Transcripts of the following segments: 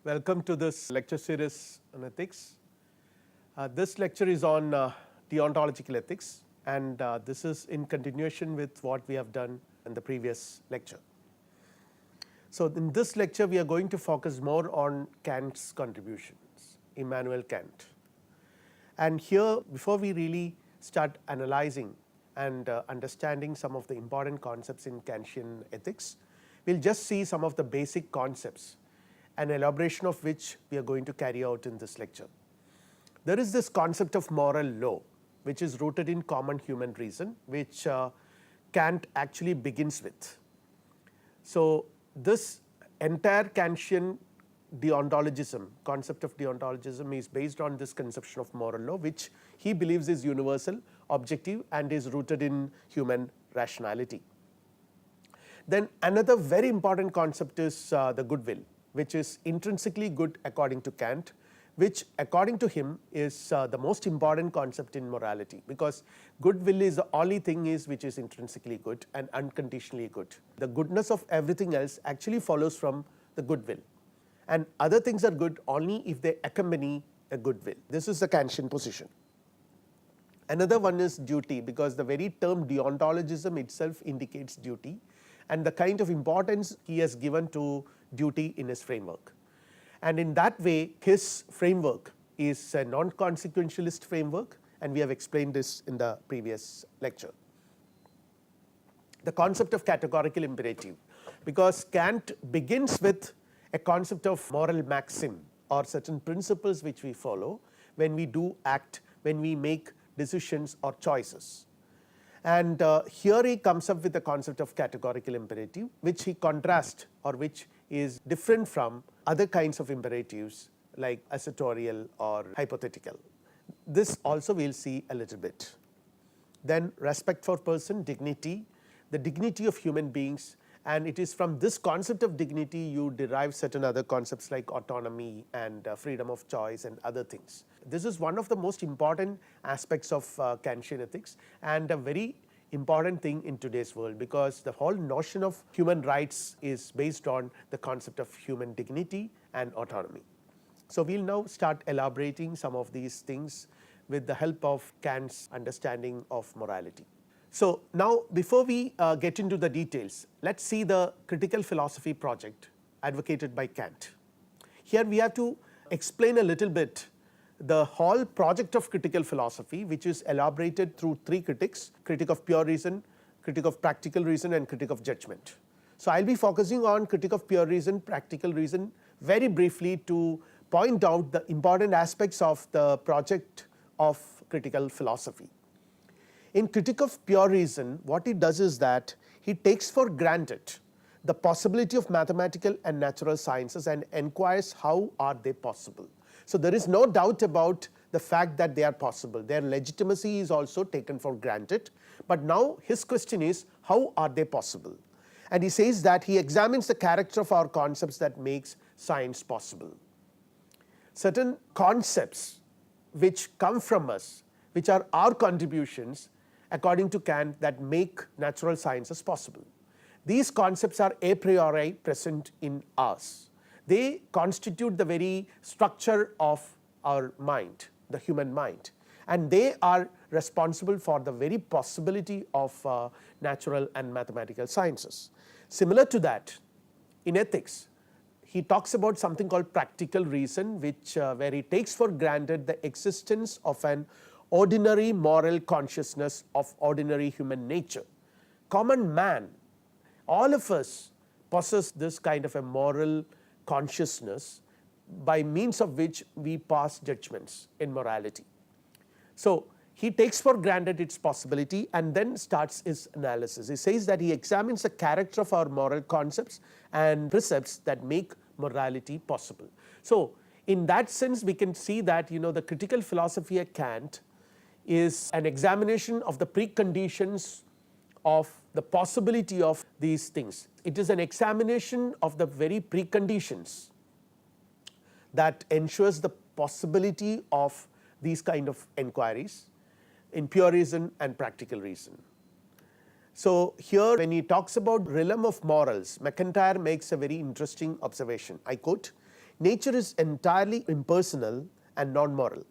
Welcome to this lecture series on ethics. This lecture is on deontological ethics, and this is in continuation with what we have done in the previous lecture. So, in this lecture we are going to focus more on Kant's contributions, Immanuel Kant. And here, before we really start analyzing and understanding some of the important concepts in Kantian ethics, we will just see some of the basic concepts, an elaboration of which we are going to carry out in this lecture. There is this concept of moral law, which is rooted in common human reason, which Kant actually begins with. So, this entire Kantian deontologism, concept of deontologism, is based on this conception of moral law, which he believes is universal, objective, and is rooted in human rationality. Then another very important concept is the goodwill, which is intrinsically good according to Kant, which according to him is the most important concept in morality, because goodwill is the only thing which is intrinsically good and unconditionally good. The goodness of everything else actually follows from the goodwill, and other things are good only if they accompany a goodwill. This is the Kantian position. Another one is duty, because the very term deontologism itself indicates duty and the kind of importance he has given to duty in his framework. And in that way, his framework is a non-consequentialist framework, and we have explained this in the previous lecture. The concept of categorical imperative, because Kant begins with a concept of moral maxim or certain principles which we follow when we do act, when we make decisions or choices. And here he comes up with the concept of categorical imperative, which he contrasts, or which is different from other kinds of imperatives like assertorial or hypothetical. This also we will see a little bit. Then respect for person, dignity, the dignity of human beings, and it is from this concept of dignity you derive certain other concepts like autonomy and freedom of choice and other things. This is one of the most important aspects of Kantian ethics, and a very important thing in today's world, because the whole notion of human rights is based on the concept of human dignity and autonomy. So, we will now start elaborating some of these things with the help of Kant's understanding of morality. So, now before we get into the details, let us see the critical philosophy project advocated by Kant. Here we have to explain a little bit the whole project of critical philosophy, which is elaborated through three critics: critic of pure reason, critic of practical reason, and critic of judgment. So, I will be focusing on critic of pure reason, practical reason very briefly to point out the important aspects of the project of critical philosophy. In critic of pure reason, what he does is that he takes for granted the possibility of mathematical and natural sciences and enquires how are they possible. So, there is no doubt about the fact that they are possible, their legitimacy is also taken for granted, but now his question is how are they possible, and he says that he examines the character of our concepts that makes science possible. Certain concepts which come from us, which are our contributions according to Kant, that make natural sciences possible. These concepts are a priori present in us. They constitute the very structure of our mind, the human mind, and they are responsible for the very possibility of natural and mathematical sciences. Similar to that, in ethics, he talks about something called practical reason, which where he takes for granted the existence of an ordinary moral consciousness of ordinary human nature. Common man, all of us possess this kind of a moral consciousness by means of which we pass judgments in morality. So, he takes for granted its possibility and then starts his analysis. He says that he examines the character of our moral concepts and precepts that make morality possible. So, in that sense we can see that the critical philosophy of Kant is an examination of the preconditions of the possibility of these things. It is an examination of the very preconditions that ensures the possibility of these kind of enquiries in pure reason and practical reason. So, here when he talks about realm of morals, McIntyre makes a very interesting observation. I quote, nature is entirely impersonal and non-moral.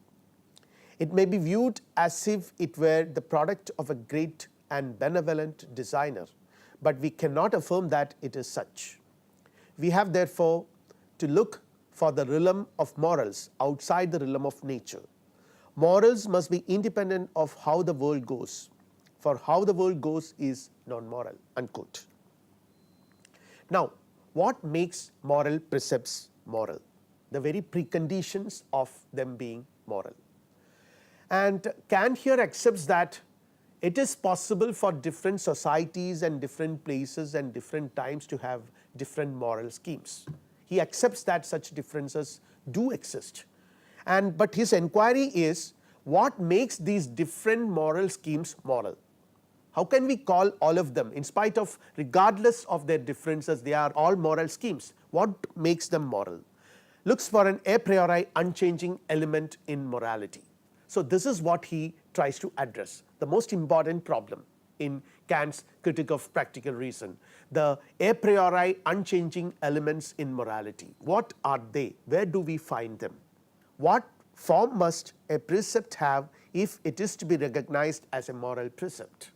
It may be viewed as if it were the product of a great and benevolent designer, but we cannot affirm that it is such. We have therefore to look for the realm of morals outside the realm of nature. Morals must be independent of how the world goes, for how the world goes is non-moral, unquote. Now, what makes moral precepts moral? The very preconditions of them being moral. And Kant here accepts that it is possible for different societies and different places and different times to have different moral schemes. He accepts that such differences do exist. But his enquiry is, what makes these different moral schemes moral? How can we call all of them, in spite of, regardless of their differences, they are all moral schemes? What makes them moral? Looks for an a priori unchanging element in morality. So this is what he tries to address, the most important problem in Kant's critique of practical reason, the a priori unchanging elements in morality. What are they? Where do we find them? What form must a precept have if it is to be recognized as a moral precept?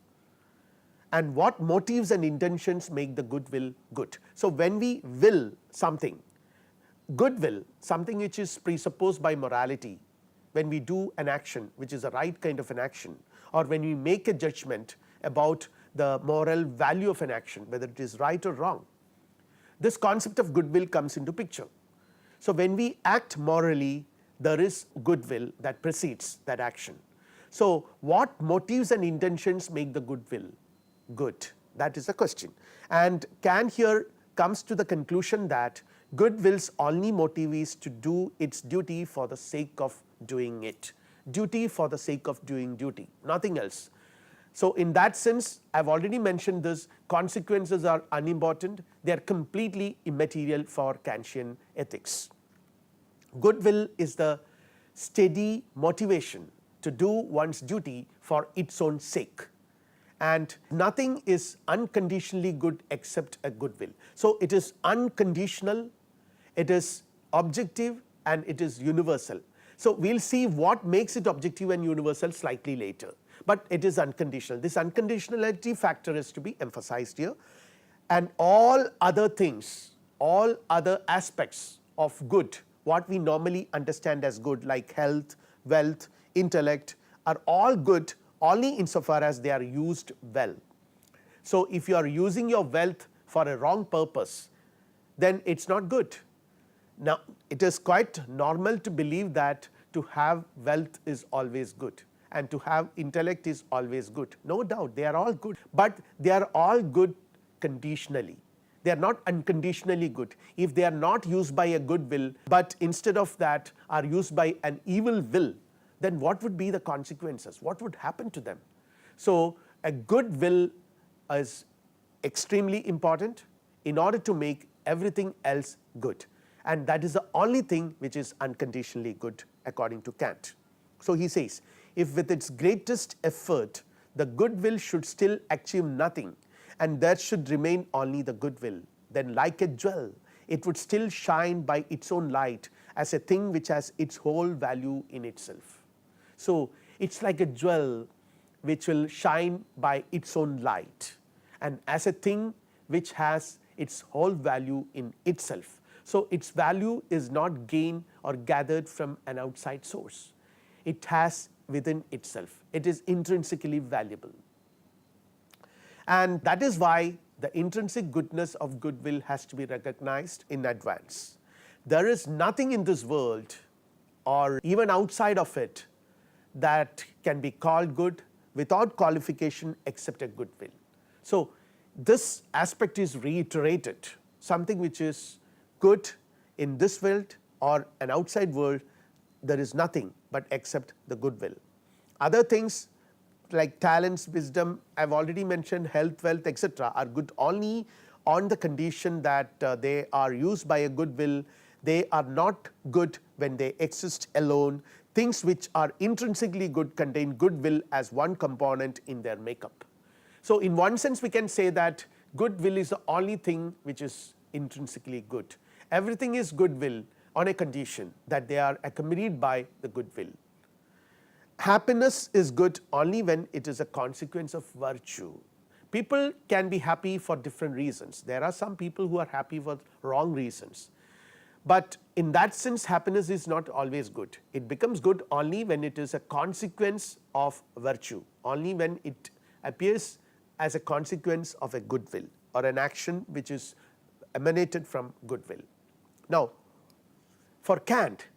And what motives and intentions make the good will good? So when we will something, goodwill, something which is presupposed by morality, when we do an action which is a right kind of an action, or when we make a judgment about the moral value of an action, whether it is right or wrong, this concept of goodwill comes into picture. So when we act morally, there is goodwill that precedes that action. So what motives and intentions make the goodwill good? That is the question. And Kant here comes to the conclusion that goodwill's only motive is to do its duty for the sake of doing it. Duty for the sake of doing duty, nothing else. So in that sense, I have already mentioned this, consequences are unimportant, they are completely immaterial for Kantian ethics. Goodwill is the steady motivation to do one's duty for its own sake, and nothing is unconditionally good except a goodwill. So it is unconditional, it is objective, and it is universal. So we will see what makes it objective and universal slightly later, but it is unconditional. This unconditionality factor is to be emphasized here, and all other things, all other aspects of good, what we normally understand as good, like health, wealth, intellect, are all good only insofar as they are used well. So if you are using your wealth for a wrong purpose, then it is not good. Now it is quite normal to believe that to have wealth is always good and to have intellect is always good. No doubt they are all good, but they are all good conditionally. They are not unconditionally good. If they are not used by a good will, but instead of that are used by an evil will, then what would be the consequences? What would happen to them? So a good will is extremely important in order to make everything else good, and that is the only thing which is unconditionally good according to Kant. So he says, if with its greatest effort the good will should still achieve nothing and there should remain only the good will, then like a jewel it would still shine by its own light as a thing which has its whole value in itself. So it is like a jewel which will shine by its own light and as a thing which has its whole value in itself. So its value is not gained or gathered from an outside source. It has within itself. It is intrinsically valuable. And that is why the intrinsic goodness of goodwill has to be recognized in advance. There is nothing in this world or even outside of it that can be called good without qualification except a goodwill. So this aspect is reiterated, something which is good in this world or an outside world, there is nothing but except the goodwill. Other things like talents, wisdom, I have already mentioned, health, wealth, etc. are good only on the condition that they are used by a goodwill. They are not good when they exist alone. Things which are intrinsically good contain goodwill as one component in their makeup. So in one sense we can say that goodwill is the only thing which is intrinsically good. Everything is goodwill on a condition that they are accompanied by the goodwill. Happiness is good only when it is a consequence of virtue. People can be happy for different reasons. There are some people who are happy for wrong reasons. But in that sense, happiness is not always good. It becomes good only when it is a consequence of virtue, only when it appears as a consequence of a goodwill or an action which is emanated from goodwill. Now, for Kant,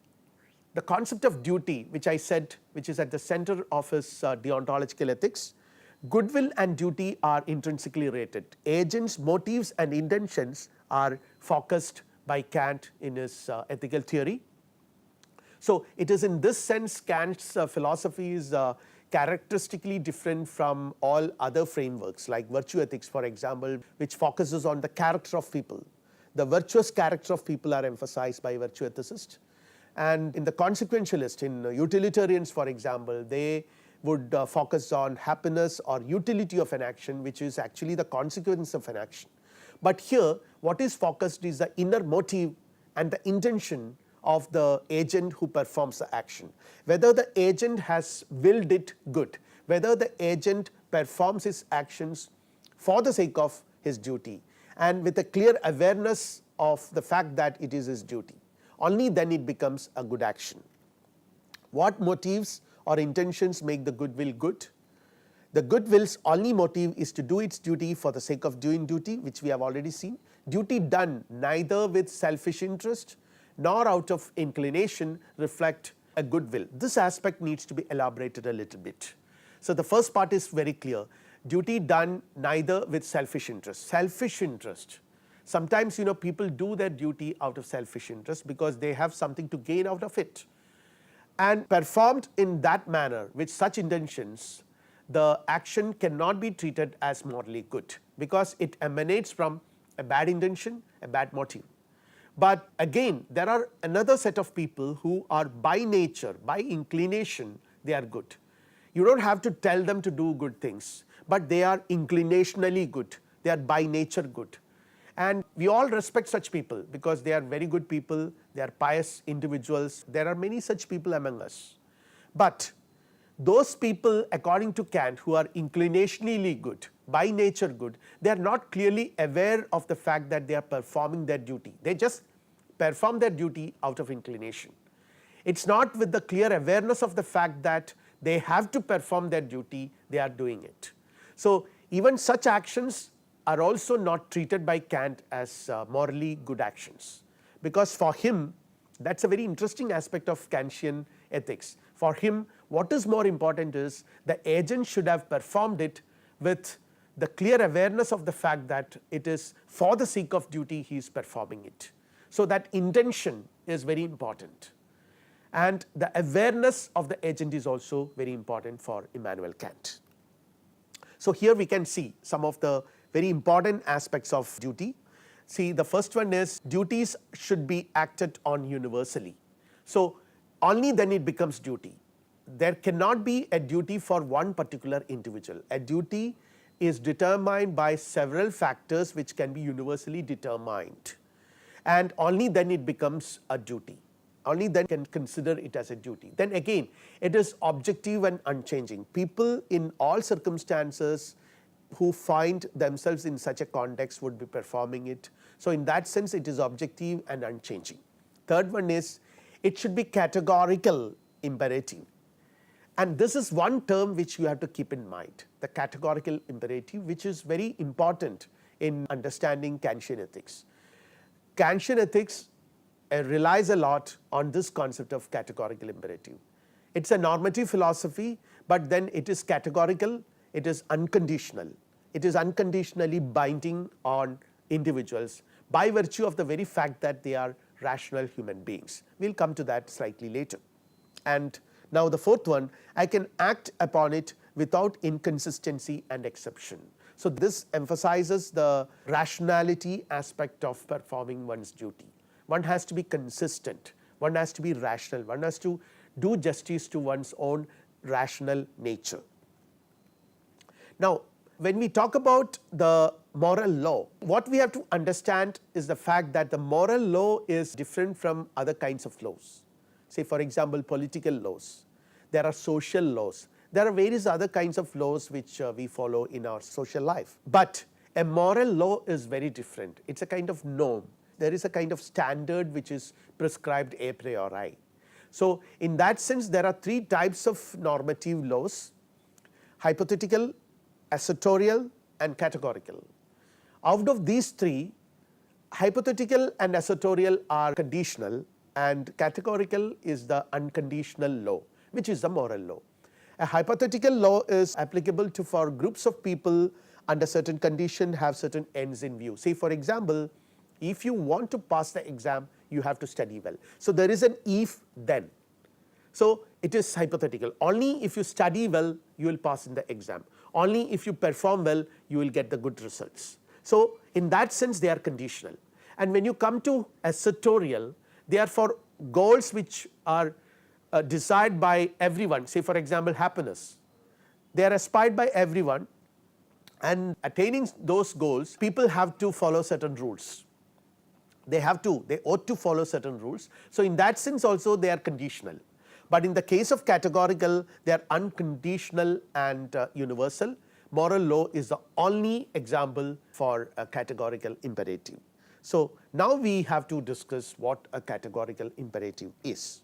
the concept of duty, which I said, which is at the center of his deontological ethics, goodwill and duty are intrinsically related. Agents, motives and intentions are focused by Kant in his ethical theory. So, it is in this sense Kant's philosophy is characteristically different from all other frameworks like virtue ethics, for example, which focuses on the character of people. The virtuous character of people are emphasized by virtue ethicists, and in the consequentialist, in utilitarians for example, they would focus on happiness or utility of an action, which is actually the consequence of an action. But here what is focused is the inner motive and the intention of the agent who performs the action, whether the agent has willed it good, whether the agent performs his actions for the sake of his duty and with a clear awareness of the fact that it is his duty. Only then it becomes a good action. What motives or intentions make the goodwill good? The goodwill's only motive is to do its duty for the sake of doing duty, which we have already seen. Duty done neither with selfish interest nor out of inclination reflect a goodwill. This aspect needs to be elaborated a little bit. So, the first part is very clear. Duty done neither with selfish interest. Selfish interest. Sometimes people do their duty out of selfish interest because they have something to gain out of it. And performed in that manner with such intentions, the action cannot be treated as morally good because it emanates from a bad intention, a bad motive. But again, there are another set of people who are by nature, by inclination, they are good. You don't have to tell them to do good things, but they are inclinationally good, they are by nature good. And we all respect such people because they are very good people, they are pious individuals, there are many such people among us. But those people, according to Kant, who are inclinationally good, by nature good, they are not clearly aware of the fact that they are performing their duty. They just perform their duty out of inclination. It is not with the clear awareness of the fact that they have to perform their duty, they are doing it. So, even such actions are also not treated by Kant as morally good actions, because for him that is a very interesting aspect of Kantian ethics. For him, what is more important is the agent should have performed it with the clear awareness of the fact that it is for the sake of duty he is performing it. So, that intention is very important, and the awareness of the agent is also very important for Immanuel Kant. So, here we can see some of the very important aspects of duty. See, the first one is duties should be acted on universally. So, only then it becomes duty. There cannot be a duty for one particular individual. A duty is determined by several factors which can be universally determined, and only then it becomes a duty. Only then can consider it as a duty. Then again, it is objective and unchanging. People in all circumstances who find themselves in such a context would be performing it. So, in that sense it is objective and unchanging. Third one is it should be categorical imperative, and this is one term which you have to keep in mind, the categorical imperative, which is very important in understanding Kantian ethics. Kantian ethics relies a lot on this concept of categorical imperative. It is a normative philosophy, but then it is categorical, it is unconditional, it is unconditionally binding on individuals by virtue of the very fact that they are rational human beings. We will come to that slightly later. And now the fourth one, I can act upon it without inconsistency and exception. So, this emphasizes the rationality aspect of performing one's duty. One has to be consistent, one has to be rational, one has to do justice to one's own rational nature. Now, when we talk about the moral law, what we have to understand is the fact that the moral law is different from other kinds of laws. Say for example political laws, there are social laws, there are various other kinds of laws which we follow in our social life. But a moral law is very different. It is a kind of norm. There is a kind of standard which is prescribed a priori. So in that sense there are three types of normative laws: hypothetical, assertorial and categorical. Out of these three, hypothetical and assertorial are conditional and categorical is the unconditional law, which is the moral law. A hypothetical law is applicable to for groups of people under certain condition have certain ends in view. Say for example, if you want to pass the exam, you have to study well. So there is an if then. So it is hypothetical. Only if you study well, you will pass in the exam. Only if you perform well, you will get the good results. So in that sense they are conditional. And when you come to assertorial, they are for goals which are desired by everyone. Say for example happiness, they are aspired by everyone, and attaining those goals people have to follow certain rules. They ought to follow certain rules. So in that sense also they are conditional. But in the case of categorical, they are unconditional and universal. Moral law is the only example for a categorical imperative. So now we have to discuss what a categorical imperative is.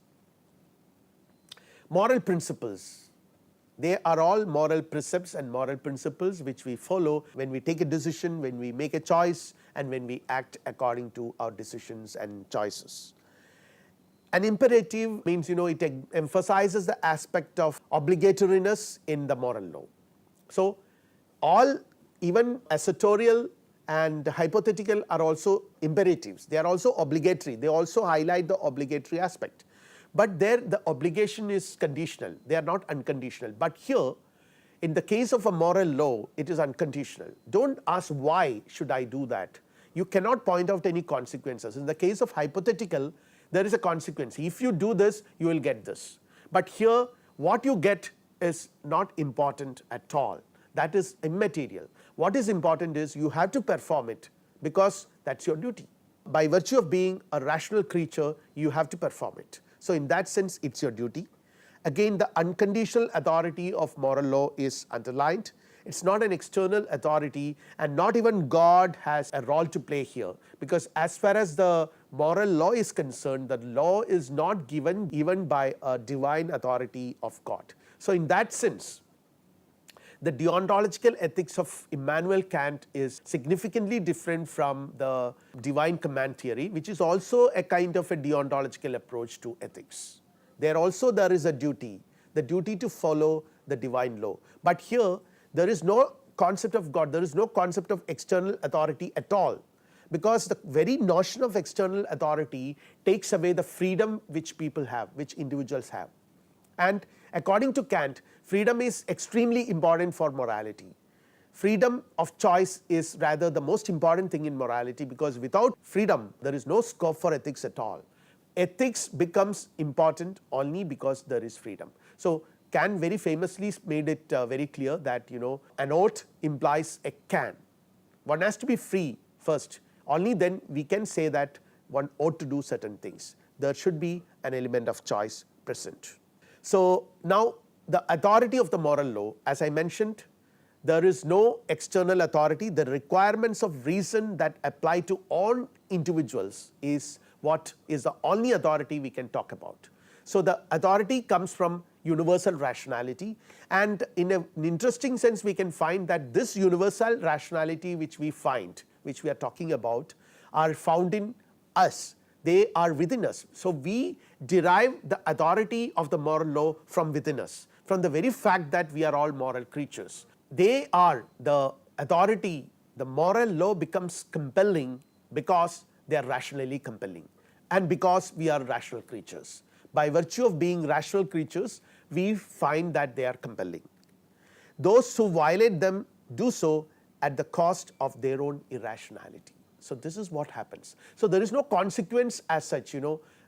Moral principles, they are all moral precepts and moral principles which we follow when we take a decision, when we make a choice and when we act according to our decisions and choices. An imperative means it emphasizes the aspect of obligatoriness in the moral law. So all, even assertorial and hypothetical are also imperatives, they are also obligatory, they also highlight the obligatory aspect. But there the obligation is conditional, they are not unconditional. But here in the case of a moral law it is unconditional. Don't ask why should I do that, you cannot point out any consequences. In the case of hypothetical there is a consequence, if you do this you will get this. But here what you get is not important at all, that is immaterial. What is important is you have to perform it because that is your duty. By virtue of being a rational creature you have to perform it. So in that sense it is your duty. Again the unconditional authority of moral law is underlined. It is not an external authority and not even God has a role to play here, because as far as the moral law is concerned, the law is not given even by a divine authority of God. So in that sense the deontological ethics of Immanuel Kant is significantly different from the divine command theory, which is also a kind of a deontological approach to ethics. There also there is a duty, the duty to follow the divine law. But here there is no concept of God, there is no concept of external authority at all, because the very notion of external authority takes away the freedom which people have, which individuals have. And according to Kant, freedom is extremely important for morality. Freedom of choice is rather the most important thing in morality, because without freedom there is no scope for ethics at all. Ethics becomes important only because there is freedom. So Kant very famously made it very clear that an oath implies a can. One has to be free first, only then we can say that one ought to do certain things. There should be an element of choice present. So now the authority of the moral law, as I mentioned, there is no external authority. The requirements of reason that apply to all individuals is what is the only authority we can talk about. So the authority comes from universal rationality, and in an interesting sense we can find that this universal rationality which we find, which we are talking about, are found in us, they are within us. So we derive the authority of the moral law from within us, from the very fact that we are all moral creatures. They are the authority, the moral law becomes compelling because they are rationally compelling and because we are rational creatures. By virtue of being rational creatures, we find that they are compelling. Those who violate them do so at the cost of their own irrationality. So this is what happens. So there is no consequence as such,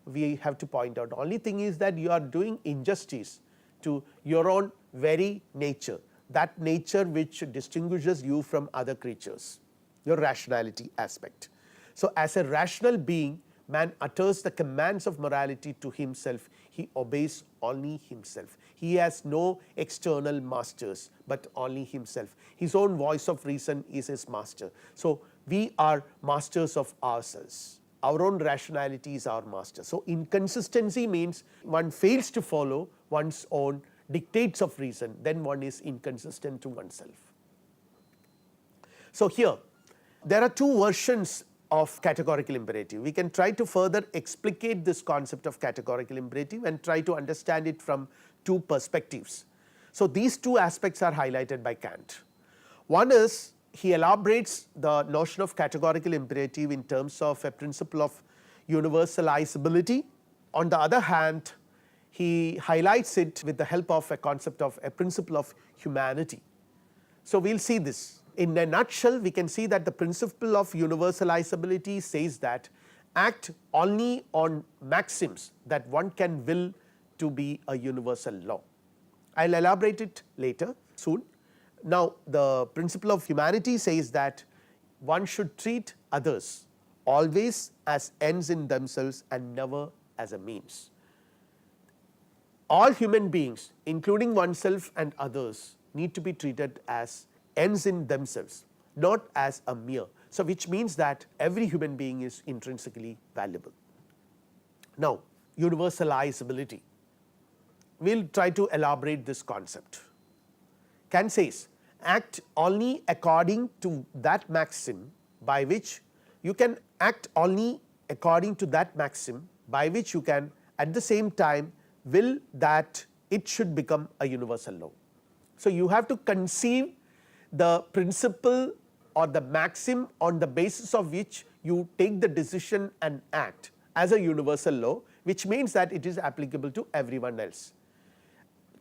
we have to point out. Only thing is that you are doing injustice to your own very nature, that nature which distinguishes you from other creatures. your rationality aspect. So as a rational being, man utters the commands of morality to himself. He obeys only himself. He has no external masters but only himself. His own voice of reason is his master. So we are masters of ourselves. Our own rationality is our master. So inconsistency means one fails to follow one's own dictates of reason, then one is inconsistent to oneself. So here there are two versions of categorical imperative. We can try to further explicate this concept of categorical imperative and try to understand it from two perspectives. So these two aspects are highlighted by Kant. One is he elaborates the notion of categorical imperative in terms of a principle of universalizability. On the other hand, he highlights it with the help of a concept of a principle of humanity. So we will see this. In a nutshell, we can see that the principle of universalizability says that act only on maxims that one can will to be a universal law. I will elaborate it later soon. Now the principle of humanity says that one should treat others always as ends in themselves and never as a means. All human beings, including oneself and others, need to be treated as ends in themselves, not as a mere. So which means that every human being is intrinsically valuable. Now universalizability, we will try to elaborate this concept. Kant says act only according to that maxim by which you can act only according to that maxim by which you can at the same time will that it should become a universal law. So you have to conceive the principle or the maxim on the basis of which you take the decision and act as a universal law, which means that it is applicable to everyone else.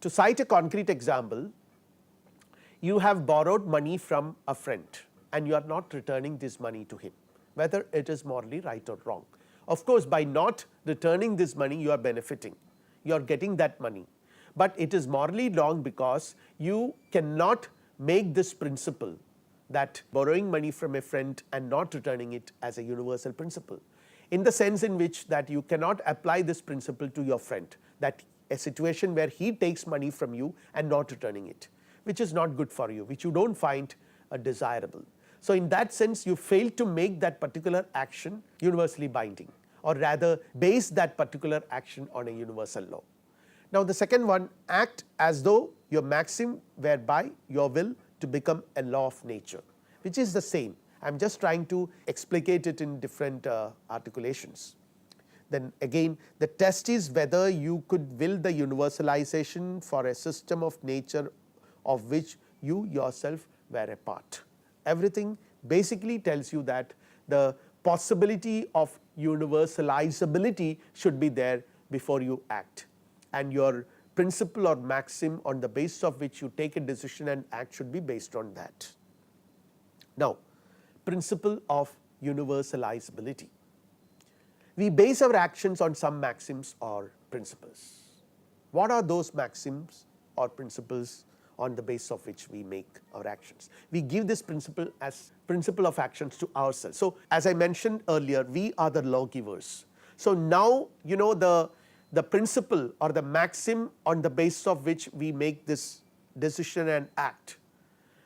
To cite a concrete example, you have borrowed money from a friend and you are not returning this money to him, whether it is morally right or wrong. Of course, by not returning this money you are benefiting, you are getting that money, but it is morally wrong because you cannot make this principle that borrowing money from a friend and not returning it as a universal principle, in the sense in which that you cannot apply this principle to your friend, that a situation where he takes money from you and not returning it, which is not good for you, which you do not find desirable. So in that sense you fail to make that particular action universally binding, or rather base that particular action on a universal law. Now the second one, act as though your maxim whereby your will to become a law of nature, which is the same. I am just trying to explicate it in different articulations. Then again the test is whether you could will the universalization for a system of nature of which you yourself were a part. Everything basically tells you that the possibility of universalizability should be there before you act, and your principle or maxim on the basis of which you take a decision and act should be based on that. Now principle of universalizability. We base our actions on some maxims or principles. What are those maxims or principles on the basis of which we make our actions? We give this principle as principle of actions to ourselves. So as I mentioned earlier, we are the lawgivers. So now you know the principle or the maxim on the basis of which we make this decision and act,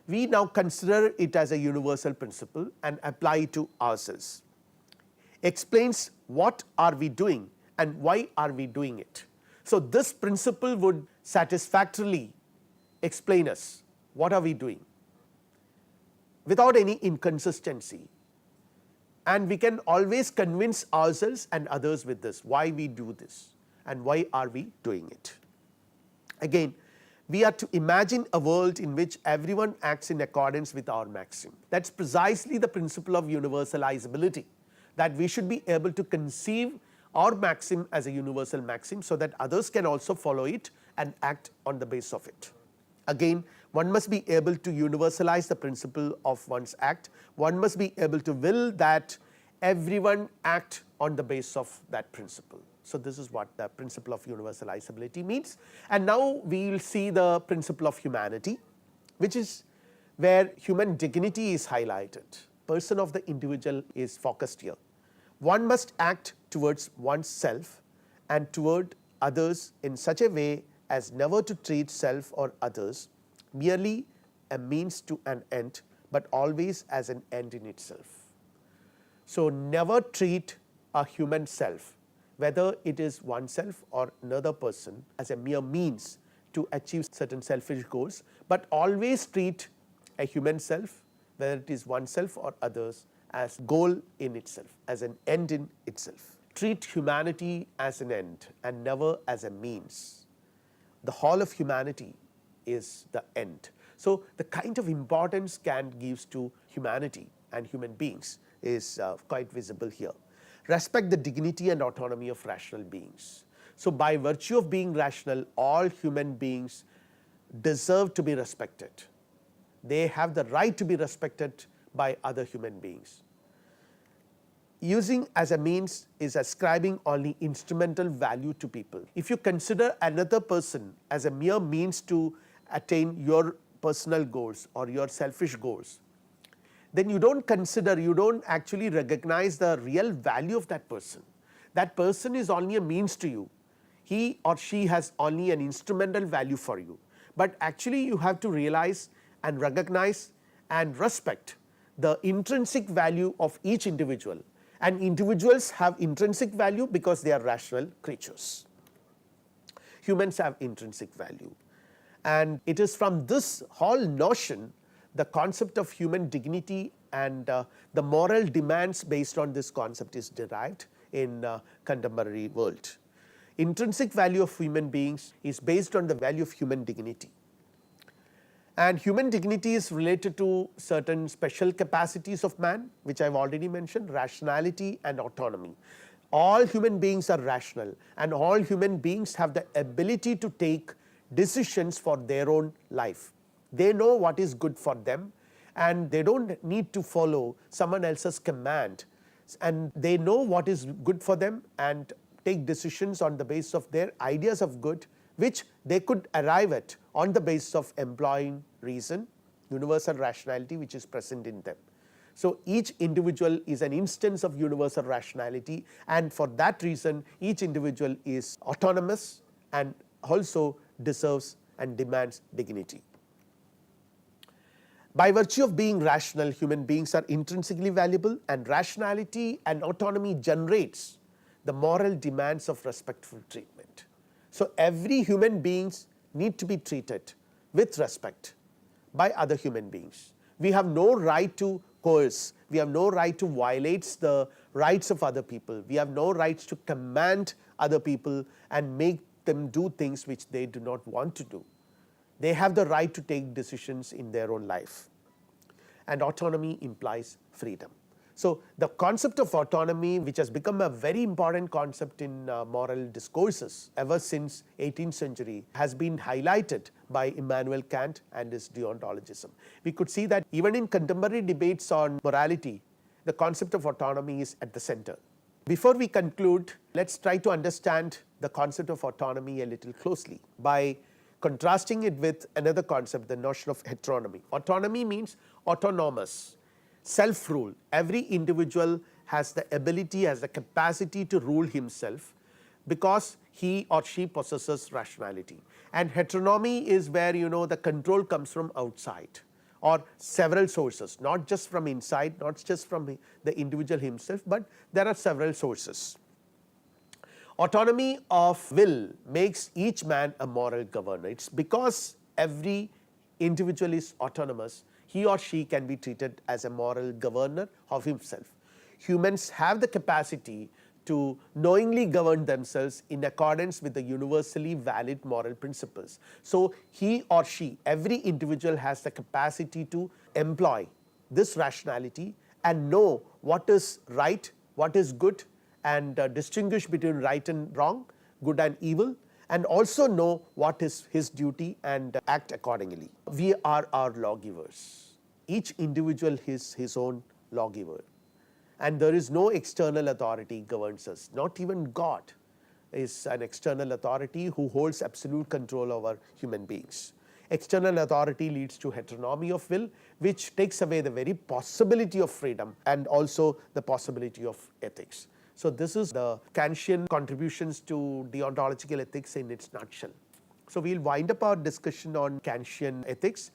we now consider it as a universal principle and apply it to ourselves. Explains what are we doing and why are we doing it. So this principle would satisfactorily explain us what are we doing without any inconsistency, and we can always convince ourselves and others with this, why we do this and why are we doing it. Again, we are to imagine a world in which everyone acts in accordance with our maxim. That is precisely the principle of universalizability, that we should be able to conceive our maxim as a universal maxim so that others can also follow it and act on the basis of it. Again, one must be able to universalize the principle of one's act. One must be able to will that everyone act on the basis of that principle. So this is what the principle of universalizability means. And now we will see the principle of humanity, which is where human dignity is highlighted. person of the individual is focused here. One must act towards oneself and toward others in such a way as never to treat self or others merely a means to an end, but always as an end in itself. So, never treat a human self, whether it is oneself or another person, as a mere means to achieve certain selfish goals, but always treat a human self, whether it is oneself or others, as goal in itself, as an end in itself. Treat humanity as an end and never as a means. The whole of humanity is the end. So, the kind of importance Kant gives to humanity and human beings is quite visible here. Respect the dignity and autonomy of rational beings. So, by virtue of being rational, all human beings deserve to be respected. They have the right to be respected by other human beings. Using as a means is ascribing only instrumental value to people. If you consider another person as a mere means to attain your personal goals or your selfish goals, then you don't actually recognize the real value of that person. That person is only a means to you. He or she has only an instrumental value for you. But actually you have to realize and recognize and respect the intrinsic value of each individual. And individuals have intrinsic value because they are rational creatures. Humans have intrinsic value. And it is from this whole notion the concept of human dignity and the moral demands based on this concept is derived in contemporary world. Intrinsic value of human beings is based on the value of human dignity. And human dignity is related to certain special capacities of man, which I have already mentioned, rationality and autonomy. All human beings are rational, and all human beings have the ability to take decisions for their own life. They know what is good for them, and they don't need to follow someone else's command, and they know what is good for them and take decisions on the basis of their ideas of good, which they could arrive at on the basis of employing reason, universal rationality which is present in them. So, each individual is an instance of universal rationality, and for that reason each individual is autonomous and also deserves and demands dignity. By virtue of being rational, human beings are intrinsically valuable, and rationality and autonomy generates the moral demands of respectful treatment. So, every human beings need to be treated with respect by other human beings. We have no right to coerce, we have no right to violate the rights of other people, we have no rights to command other people and make them do things which they do not want to do. They have the right to take decisions in their own life, and autonomy implies freedom. So, the concept of autonomy, which has become a very important concept in moral discourses ever since 18th century, has been highlighted by Immanuel Kant and his deontologism. We could see that even in contemporary debates on morality, the concept of autonomy is at the center. Before we conclude, let us try to understand the concept of autonomy a little closely by contrasting it with another concept, the notion of heteronomy. Autonomy means autonomous, self-rule. Every individual has the ability, has the capacity to rule himself because he or she possesses rationality. And heteronomy is where the control comes from outside or several sources, not just from inside, not just from the individual himself, but there are several sources. Autonomy of will makes each man a moral governor. It's because every individual is autonomous, he or she can be treated as a moral governor of himself. Humans have the capacity to knowingly govern themselves in accordance with the universally valid moral principles. So, he or she, every individual has the capacity to employ this rationality and know what is right, what is good, and distinguish between right and wrong, good and evil, and also know what is his duty and act accordingly. We are our lawgivers. Each individual is his own lawgiver, and there is no external authority governs us. Not even God is an external authority who holds absolute control over human beings. external authority leads to heteronomy of will, which takes away the very possibility of freedom and also the possibility of ethics. So this is the Kantian contributions to deontological ethics in its nutshell. So we will wind up our discussion on Kantian ethics,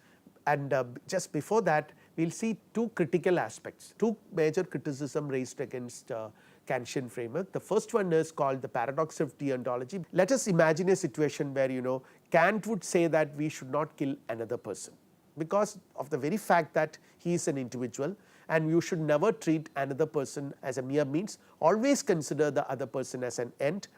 and just before that we will see two critical aspects, two major criticism raised against Kantian framework. The first one is called the paradox of deontology. Let us imagine a situation where Kant would say that we should not kill another person because of the very fact that he is an individual, and you should never treat another person as a mere means, always consider the other person as an end,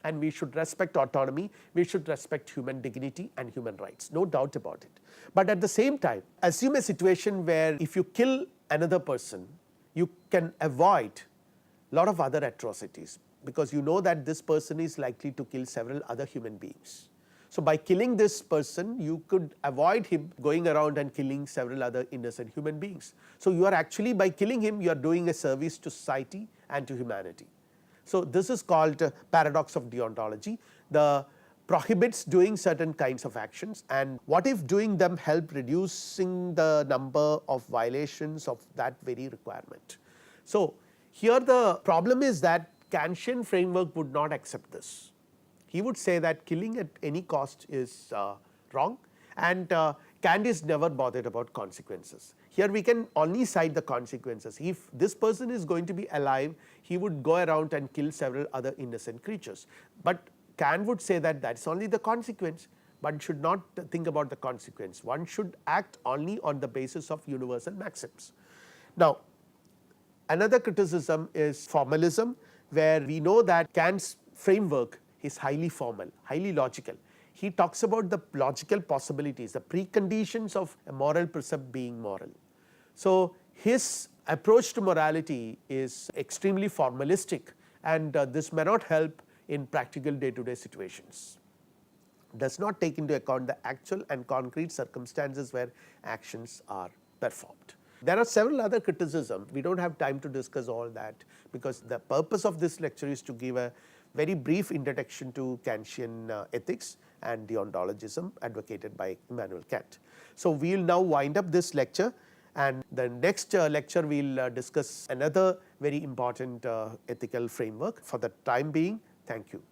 and we should respect autonomy, we should respect human dignity and human rights, no doubt about it. But at the same time, assume a situation where if you kill another person, you can avoid a lot of other atrocities, because you know that this person is likely to kill several other human beings. So by killing this person, you could avoid him going around and killing several other innocent human beings. So you are actually, by killing him, you are doing a service to society and to humanity. So this is called paradox of deontology. The prohibits doing certain kinds of actions, and what if doing them help reducing the number of violations of that very requirement. So here the problem is that Kantian framework would not accept this. He would say that killing at any cost is wrong, and Kant is never bothered about consequences. Here we can only cite the consequences. If this person is going to be alive, he would go around and kill several other innocent creatures. But Kant would say that that is only the consequence. One should not think about the consequence. One should act only on the basis of universal maxims. Now, another criticism is formalism, where we know that Kant's framework is highly formal, highly logical. He talks about the logical possibilities, the preconditions of a moral precept being moral. So his approach to morality is extremely formalistic, and this may not help in practical day-to-day situations. Does not take into account the actual and concrete circumstances where actions are performed. There are several other criticisms. We do not have time to discuss all that, because the purpose of this lecture is to give a very brief introduction to Kantian ethics and deontologism advocated by Immanuel Kant. So we will now wind up this lecture, and the next lecture we will discuss another very important ethical framework. For the time being, thank you.